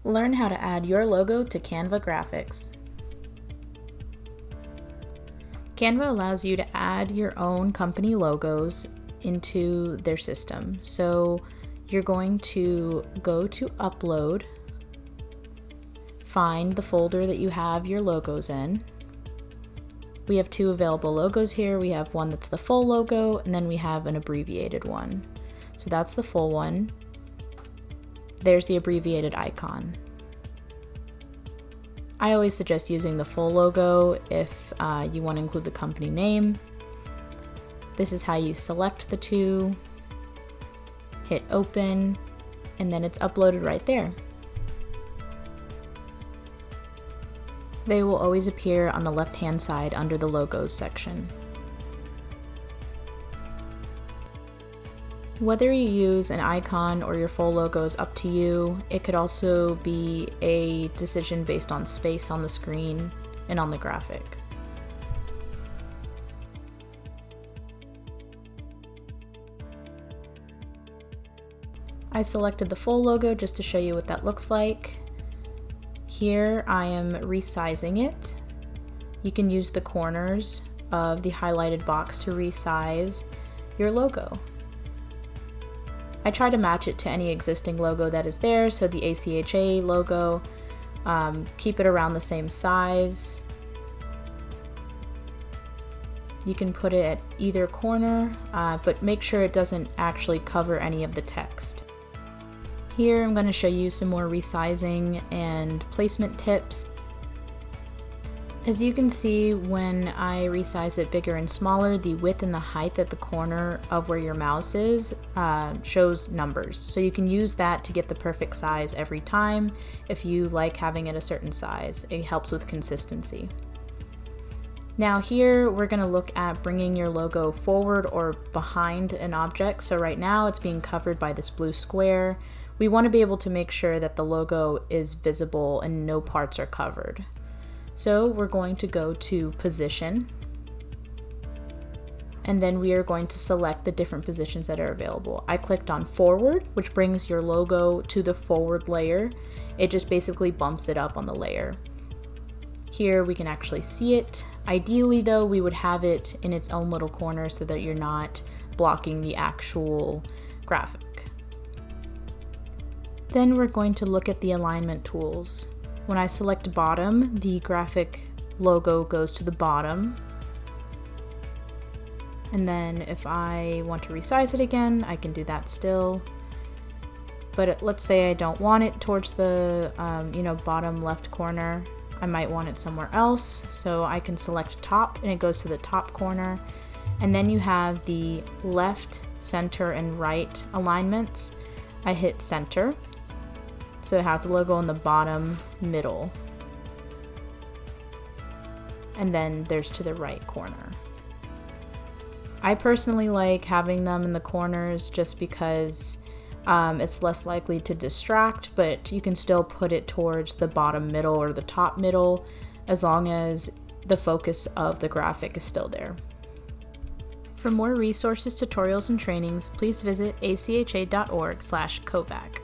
Learn how to add your logo to Canva graphics. Canva allows you to add your own company logos into their system. So you're going to go to Upload, find the folder that you have your logos in. We have two available logos here. We have one that's the full logo, and then we have an abbreviated one. So that's the full one. There's the abbreviated icon. I always suggest using the full logo if you want to include the company name. This is how you select the two, hit open, and then it's uploaded right there. They will always appear on the left-hand side under the logos section. Whether you use an icon or your full logo is up to you. It could also be a decision based on space on the screen and on the graphic. I selected the full logo just to show you what that looks like. Here I am resizing it. You can use the corners of the highlighted box to resize your logo. I try to match it to any existing logo that is there, so the ACHA logo, keep it around the same size. You can put it at either corner, but make sure it doesn't actually cover any of the text. Here I'm going to show you some more resizing and placement tips. As you can see, when I resize it bigger and smaller, the width and the height at the corner of where your mouse is shows numbers. So you can use that to get the perfect size every time. If you like having it a certain size, it helps with consistency. Now here we're going to look at bringing your logo forward or behind an object. So right now it's being covered by this blue square. We want to be able to make sure that the logo is visible and no parts are covered. So we're going to go to Position, and then we are going to select the different positions that are available. I clicked on Forward, which brings your logo to the forward layer. It just basically bumps it up on the layer. Here we can actually see it. Ideally though, we would have it in its own little corner so that you're not blocking the actual graphic. Then we're going to look at the alignment tools. When I select bottom, the graphic logo goes to the bottom. And then if I want to resize it again, I can do that still. But let's say I don't want it towards the bottom left corner. I might want it somewhere else. So I can select top and it goes to the top corner. And then you have the left, center, and right alignments. I hit center. So it has the logo in the bottom middle. And then there's to the right corner. I personally like having them in the corners just because it's less likely to distract, but you can still put it towards the bottom middle or the top middle as long as the focus of the graphic is still there. For more resources, tutorials, and trainings, please visit acha.org/CoVAC.